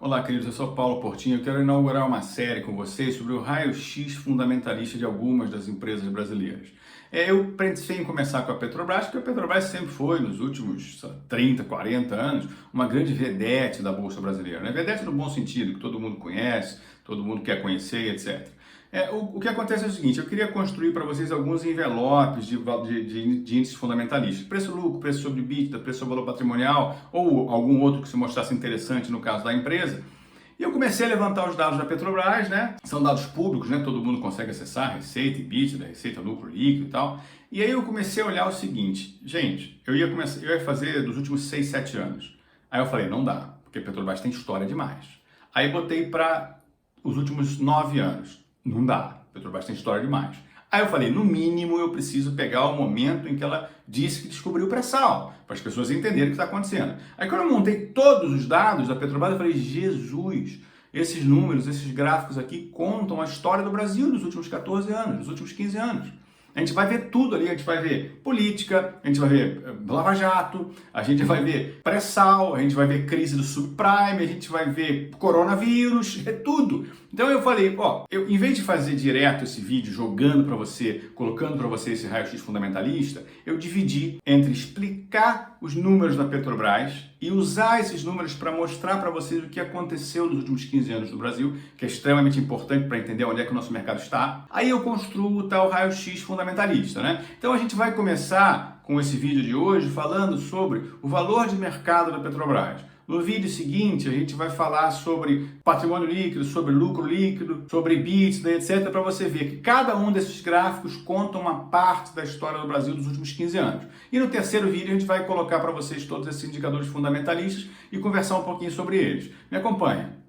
Olá, queridos, eu sou Paulo Portinho. Eu quero inaugurar uma série com vocês sobre o raio-x fundamentalista de algumas das empresas brasileiras. Eu pensei em começar com a Petrobras, porque a Petrobras sempre foi, nos últimos 30, 40 anos, uma grande vedete da Bolsa Brasileira. Né? Vedete no bom sentido, que todo mundo conhece, todo mundo quer conhecer, etc. O que acontece é o seguinte, eu queria construir para vocês alguns envelopes de índices fundamentalistas. Preço-lucro, preço sobre EBITDA, preço sobre valor patrimonial ou algum outro que se mostrasse interessante no caso da empresa. E eu comecei a levantar os dados da Petrobras, né? São dados públicos, né? Todo mundo consegue acessar, receita, EBITDA, receita, lucro líquido e tal. E aí eu comecei a olhar o seguinte, gente, eu ia fazer dos últimos 6, 7 anos. Aí eu falei, não dá, porque a Petrobras tem história demais. Aí botei para os últimos 9 anos. Não dá, a Petrobras tem história demais. Aí eu falei, no mínimo eu preciso pegar o momento em que ela disse que descobriu o pré-sal, para as pessoas entenderem o que está acontecendo. Aí quando eu montei todos os dados da Petrobras, eu falei, Jesus, esses números, esses gráficos aqui contam a história do Brasil dos últimos 14 anos, dos últimos 15 anos. A gente vai ver tudo ali, a gente vai ver política, a gente vai ver Lava Jato, a gente vai ver pré-sal, a gente vai ver crise do subprime, a gente vai ver coronavírus, é tudo. Então eu falei, em vez de fazer direto esse vídeo jogando para você, colocando para você esse raio-x fundamentalista, eu dividi entre explicar os números da Petrobras e usar esses números para mostrar para vocês o que aconteceu nos últimos 15 anos no Brasil, que é extremamente importante para entender onde é que o nosso mercado está. Aí eu construo o tal raio-x fundamentalista, né? Então a gente vai começar com esse vídeo de hoje falando sobre o valor de mercado da Petrobras. No vídeo seguinte, a gente vai falar sobre patrimônio líquido, sobre lucro líquido, sobre EBITDA, etc., para você ver que cada um desses gráficos conta uma parte da história do Brasil dos últimos 15 anos. E no terceiro vídeo, a gente vai colocar para vocês todos esses indicadores fundamentalistas e conversar um pouquinho sobre eles. Me acompanha.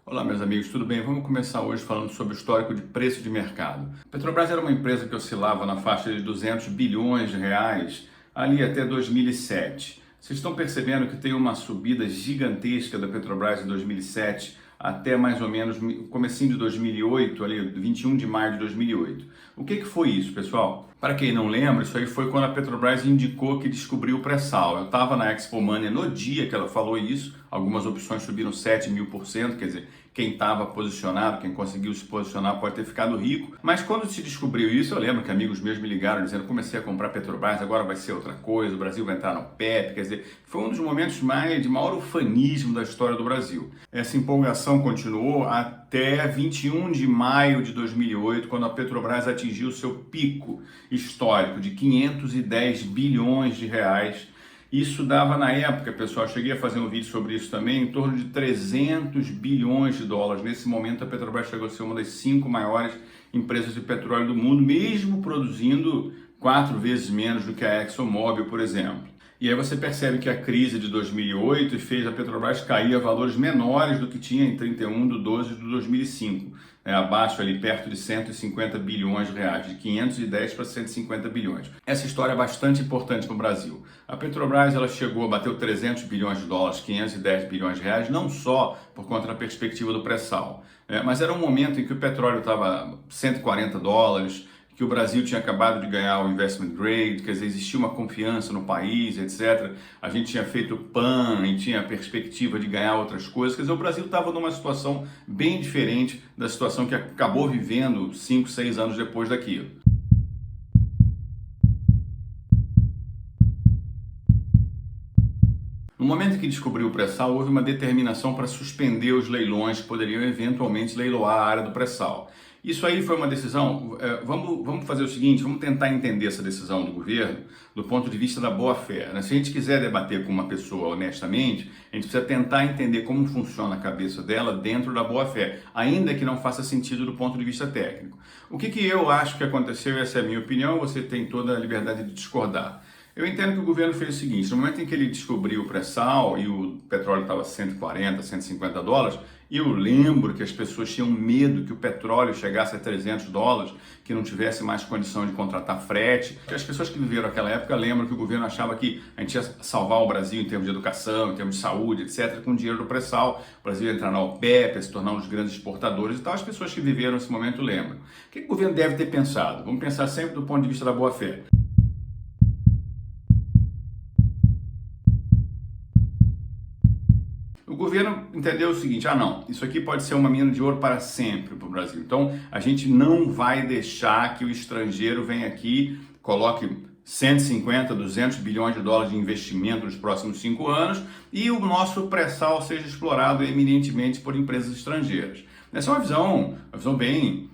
Olá, meus amigos, tudo bem? Vamos começar hoje falando sobre o histórico de preço de mercado. A Petrobras era uma empresa que oscilava na faixa de 200 bilhões de reais ali até 2007. Vocês estão percebendo que tem uma subida gigantesca da Petrobras em 2007 até mais ou menos comecinho de 2008, ali 21 de maio de 2008. O que foi isso, pessoal? Para quem não lembra, isso aí foi quando a Petrobras indicou que descobriu o pré-sal. Eu estava na Expo Mania no dia que ela falou isso, algumas opções subiram 7.000%, quer dizer, quem estava posicionado, quem conseguiu se posicionar pode ter ficado rico. Mas quando se descobriu isso, eu lembro que amigos meus me ligaram dizendo, comecei a comprar Petrobras, agora vai ser outra coisa, o Brasil vai entrar no PEP, quer dizer, foi um dos momentos de maior ufanismo da história do Brasil. Essa empolgação continuou até 21 de maio de 2008, quando a Petrobras atingiu seu pico histórico de 510 bilhões de reais. Isso dava na época, pessoal, cheguei a fazer um vídeo sobre isso também, em torno de 300 bilhões de dólares. Nesse momento a Petrobras chegou a ser uma das 5 maiores empresas de petróleo do mundo, mesmo produzindo 4 vezes menos do que a ExxonMobil, por exemplo. E aí você percebe que a crise de 2008 fez a Petrobras cair a valores menores do que tinha em 31 de 12 de 2005, abaixo ali perto de 150 bilhões de reais, de 510 para 150 bilhões. Essa história é bastante importante para o Brasil. A Petrobras ela chegou a bater 300 bilhões de dólares, 510 bilhões de reais, não só por conta da perspectiva do pré-sal, mas era um momento em que o petróleo estava 140 dólares, que o Brasil tinha acabado de ganhar o investment grade, quer dizer, existia uma confiança no país, etc. A gente tinha feito PAN e tinha a perspectiva de ganhar outras coisas, quer dizer, o Brasil estava numa situação bem diferente da situação que acabou vivendo 5, 6 anos depois daquilo. No momento em que descobriu o pré-sal, houve uma determinação para suspender os leilões que poderiam eventualmente leiloar a área do pré-sal. Isso aí foi uma decisão, vamos fazer o seguinte, vamos tentar entender essa decisão do governo do ponto de vista da boa-fé. Né? Se a gente quiser debater com uma pessoa honestamente, a gente precisa tentar entender como funciona a cabeça dela dentro da boa-fé, ainda que não faça sentido do ponto de vista técnico. O que eu acho que aconteceu, essa é a minha opinião, você tem toda a liberdade de discordar. Eu entendo que o governo fez o seguinte, no momento em que ele descobriu o pré-sal e o petróleo estava 140, 150 dólares, E eu lembro que as pessoas tinham medo que o petróleo chegasse a $300, que não tivesse mais condição de contratar frete. As pessoas que viveram aquela época lembram que o governo achava que a gente ia salvar o Brasil em termos de educação, em termos de saúde, etc., com dinheiro do pré-sal. O Brasil ia entrar na OPEP, ia se tornar um dos grandes exportadores e tal. As pessoas que viveram esse momento lembram. O que o governo deve ter pensado? Vamos pensar sempre do ponto de vista da boa-fé. O governo entendeu o seguinte, não, isso aqui pode ser uma mina de ouro para sempre para o Brasil. Então, a gente não vai deixar que o estrangeiro venha aqui, coloque 150, 200 bilhões de dólares de investimento nos próximos 5 anos e o nosso pré-sal seja explorado eminentemente por empresas estrangeiras. Essa é uma visão bem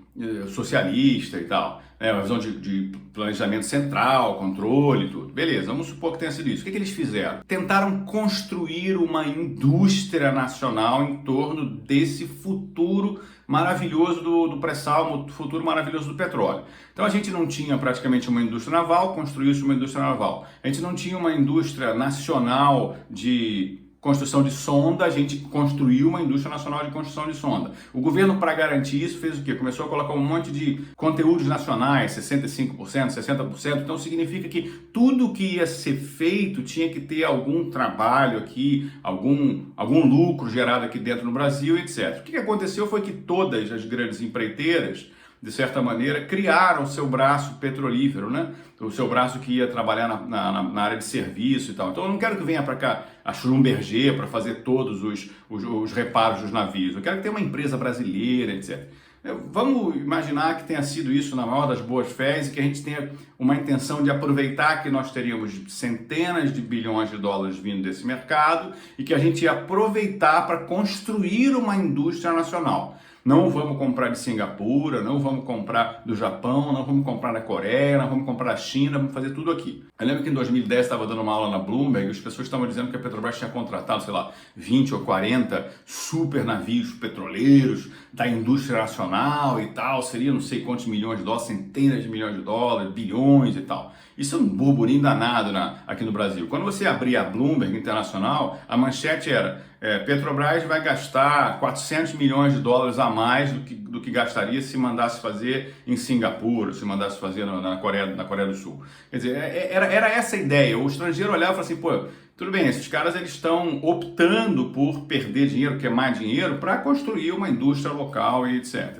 socialista e tal, né? Uma visão de planejamento central, controle e tudo. Beleza, vamos supor que tenha sido isso. O que eles fizeram? Tentaram construir uma indústria nacional em torno desse futuro maravilhoso do pré-sal, futuro maravilhoso do petróleo. Então a gente não tinha praticamente uma indústria naval, construiu-se uma indústria naval. A gente não tinha uma indústria nacional de construção de sonda, a gente construiu uma indústria nacional de construção de sonda. O governo, para garantir isso, fez o quê? Começou a colocar um monte de conteúdos nacionais, 65%, 60%, então significa que tudo que ia ser feito tinha que ter algum trabalho aqui, algum lucro gerado aqui dentro no Brasil, etc. O que aconteceu foi que todas as grandes empreiteiras, de certa maneira, criaram o seu braço petrolífero, né? O seu braço que ia trabalhar na área de serviço e tal. Então eu não quero que venha para cá a Schlumberger para fazer todos os reparos dos navios. Eu quero que tenha uma empresa brasileira, etc. Vamos imaginar que tenha sido isso na maior das boas fés e que a gente tenha uma intenção de aproveitar que nós teríamos centenas de bilhões de dólares vindo desse mercado e que a gente ia aproveitar para construir uma indústria nacional. Não vamos comprar de Singapura, não vamos comprar do Japão, não vamos comprar da Coreia, não vamos comprar da China, vamos fazer tudo aqui. Eu lembro que em 2010 estava dando uma aula na Bloomberg e as pessoas estavam dizendo que a Petrobras tinha contratado, sei lá, 20 ou 40 super navios petroleiros da indústria nacional e tal, seria não sei quantos milhões de dólares, centenas de milhões de dólares, bilhões e tal. Isso é um burburinho danado aqui no Brasil. Quando você abria a Bloomberg Internacional, a manchete era Petrobras vai gastar 400 milhões de dólares a mais do que gastaria se mandasse fazer em Singapura, se mandasse fazer na Coreia do Sul. Quer dizer, era essa a ideia. O estrangeiro olhava e falava assim, pô, tudo bem, esses caras eles estão optando por perder dinheiro, queimar dinheiro, para construir uma indústria local e etc.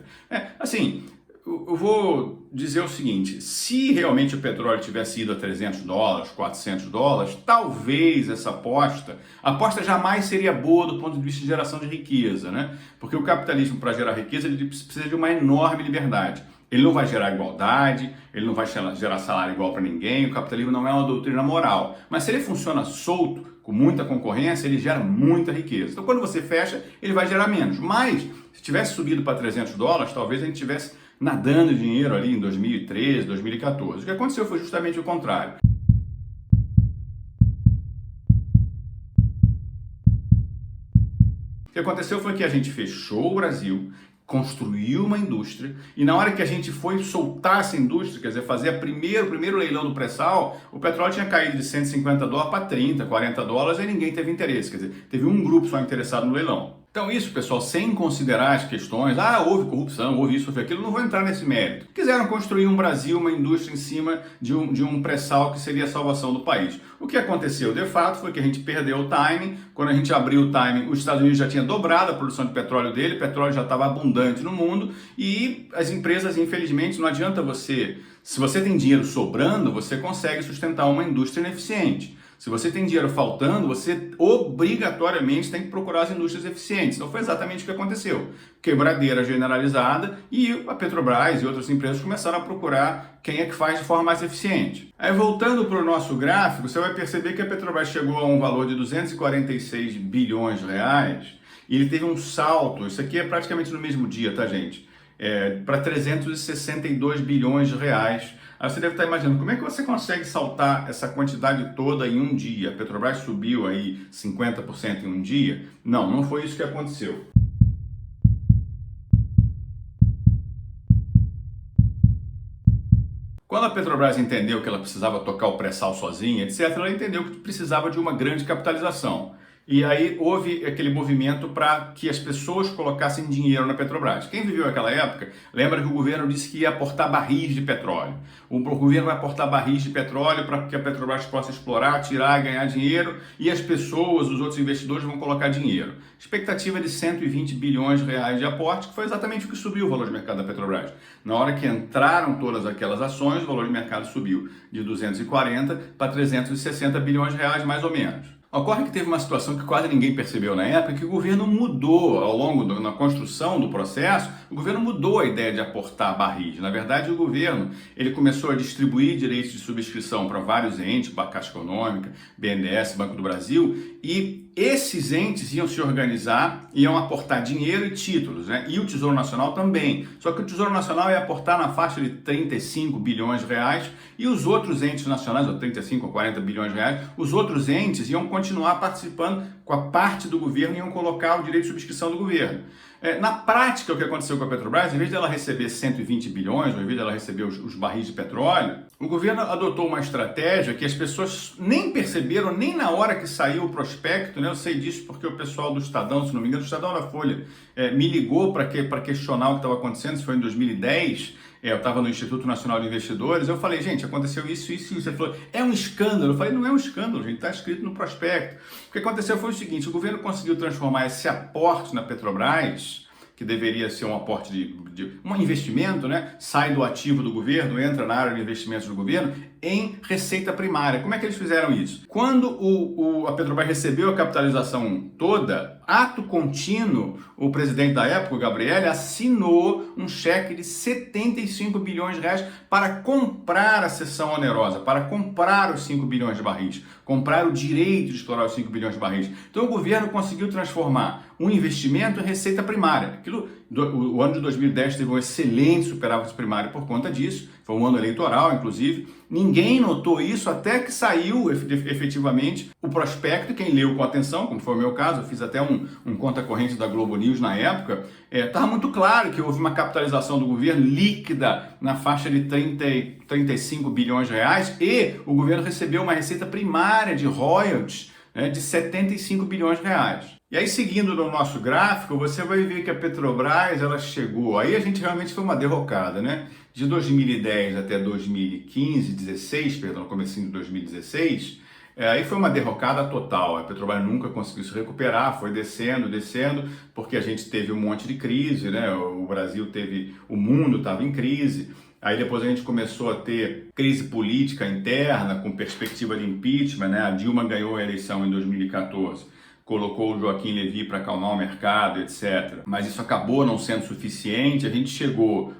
Assim, eu vou dizer o seguinte, se realmente o petróleo tivesse ido a $300, $400, talvez essa a aposta jamais seria boa do ponto de vista de geração de riqueza, né? Porque o capitalismo, para gerar riqueza, ele precisa de uma enorme liberdade. Ele não vai gerar igualdade, ele não vai gerar salário igual para ninguém, o capitalismo não é uma doutrina moral. Mas se ele funciona solto, com muita concorrência, ele gera muita riqueza. Então quando você fecha, ele vai gerar menos. Mas, se tivesse subido para $300, talvez a gente tivesse nadando dinheiro ali em 2013, 2014. O que aconteceu foi justamente o contrário. O que aconteceu foi que a gente fechou o Brasil, construiu uma indústria e na hora que a gente foi soltar essa indústria, quer dizer, fazer o primeiro leilão do pré-sal, o petróleo tinha caído de $150 para $30, $40 e ninguém teve interesse, quer dizer, teve um grupo só interessado no leilão. Então isso, pessoal, sem considerar as questões, houve corrupção, houve isso, houve aquilo, não vou entrar nesse mérito. Quiseram construir um Brasil, uma indústria em cima de um pré-sal que seria a salvação do país. O que aconteceu, de fato, foi que a gente perdeu o timing. Quando a gente abriu o timing, os Estados Unidos já tinha dobrado a produção de petróleo dele, o petróleo já estava abundante no mundo e as empresas, infelizmente, não adianta se você tem dinheiro sobrando, você consegue sustentar uma indústria ineficiente. Se você tem dinheiro faltando, você obrigatoriamente tem que procurar as indústrias eficientes. Então foi exatamente o que aconteceu. Quebradeira generalizada e a Petrobras e outras empresas começaram a procurar quem é que faz de forma mais eficiente. Aí voltando para o nosso gráfico, você vai perceber que a Petrobras chegou a um valor de 246 bilhões de reais e ele teve um salto, isso aqui é praticamente no mesmo dia, tá gente? Para 362 bilhões de reais. Aí você deve estar imaginando, como é que você consegue saltar essa quantidade toda em um dia? A Petrobras subiu aí 50% em um dia? Não foi isso que aconteceu. Quando a Petrobras entendeu que ela precisava tocar o pré-sal sozinha, etc., ela entendeu que precisava de uma grande capitalização. E aí houve aquele movimento para que as pessoas colocassem dinheiro na Petrobras. Quem viveu aquela época, lembra que o governo disse que ia aportar barris de petróleo. O governo vai aportar barris de petróleo para que a Petrobras possa explorar, tirar, ganhar dinheiro e as pessoas, os outros investidores vão colocar dinheiro. Expectativa de 120 bilhões de reais de aporte, que foi exatamente o que subiu o valor de mercado da Petrobras. Na hora que entraram todas aquelas ações, o valor de mercado subiu de 240 para 360 bilhões de reais, mais ou menos. Ocorre que teve uma situação que quase ninguém percebeu na época, que o governo mudou ao longo na construção do processo, o governo mudou a ideia de aportar barris. Na verdade, o governo ele começou a distribuir direitos de subscrição para vários entes, Caixa Econômica, BNDES, Banco do Brasil, e esses entes iam se organizar, iam aportar dinheiro e títulos, né? E o Tesouro Nacional também. Só que o Tesouro Nacional ia aportar na faixa de 35 bilhões de reais e os outros entes nacionais, ou 35 ou 40 bilhões de reais, os outros entes iam continuar participando com a parte do governo e iam colocar o direito de subscrição do governo. Na prática, o que aconteceu com a Petrobras, em vez dela receber 120 bilhões, ou em vez dela receber os barris de petróleo, o governo adotou uma estratégia que as pessoas nem perceberam, nem na hora que saiu o prospecto, né? Eu sei disso porque o pessoal do Estadão, se não me engano, do Estadão da Folha, me ligou para questionar o que estava acontecendo, isso foi em 2010, eu estava no Instituto Nacional de Investidores, eu falei, gente, aconteceu isso, isso e isso. Ele falou, é um escândalo. Eu falei, não é um escândalo, gente, está escrito no prospecto. O que aconteceu foi o seguinte, o governo conseguiu transformar esse aporte na Petrobras, que deveria ser um aporte de um investimento, né? Sai do ativo do governo, entra na área de investimentos do governo, em receita primária. Como é que eles fizeram isso? Quando a Petrobras recebeu a capitalização toda, ato contínuo, o presidente da época, o Gabrielli, assinou um cheque de 75 bilhões de reais para comprar a cessão onerosa, para comprar os 5 bilhões de barris, comprar o direito de explorar os 5 bilhões de barris. Então o governo conseguiu transformar um investimento em receita primária. O ano de 2010 teve um excelente superávit primário por conta disso, foi um ano eleitoral, inclusive. Ninguém notou isso até que saiu efetivamente o prospecto. Quem leu com atenção, como foi o meu caso, eu fiz até um conta corrente da Globo News na época, estava muito claro que houve uma capitalização do governo líquida na faixa de 35 bilhões de reais e o governo recebeu uma receita primária de royalties, né, de 75 bilhões de reais. E aí, seguindo no nosso gráfico, você vai ver que a Petrobras, ela chegou, aí a gente realmente foi uma derrocada, né? De 2010 até 2015, 16, perdão, comecinho de 2016, aí foi uma derrocada total. A Petrobras nunca conseguiu se recuperar, foi descendo, porque a gente teve um monte de crise, né? O Brasil teve, o mundo estava em crise. Aí depois a gente começou a ter crise política interna, com perspectiva de impeachment, né? A Dilma ganhou a eleição em 2014. Colocou o Joaquim Levy para acalmar o mercado, etc. Mas isso acabou não sendo suficiente, a gente chegou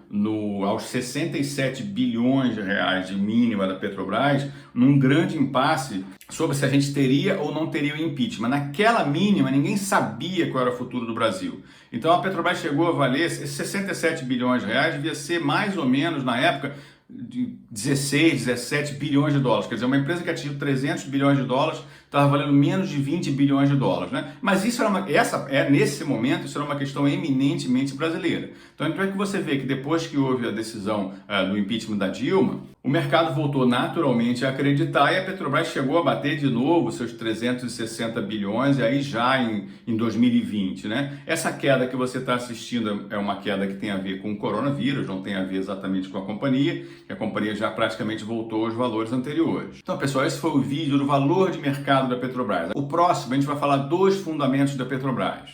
aos 67 bilhões de reais de mínima da Petrobras, num grande impasse sobre se a gente teria ou não teria o impeachment. Naquela mínima, ninguém sabia qual era o futuro do Brasil. Então a Petrobras chegou a valer, esses 67 bilhões de reais devia ser mais ou menos, na época, de 16, 17 bilhões de dólares. Quer dizer, uma empresa que atingiu 300 bilhões de dólares estava valendo menos de 20 bilhões de dólares, né? Mas isso era nesse momento, isso era uma questão eminentemente brasileira. Então é que você vê que depois que houve a decisão do impeachment da Dilma, o mercado voltou naturalmente a acreditar e a Petrobras chegou a bater de novo seus 360 bilhões, e aí já em 2020, né? Essa queda que você está assistindo é uma queda que tem a ver com o coronavírus, não tem a ver exatamente com a companhia, que a companhia já praticamente voltou aos valores anteriores. Então, pessoal, esse foi o vídeo do valor de mercado da Petrobras. O próximo, a gente vai falar dos fundamentos da Petrobras.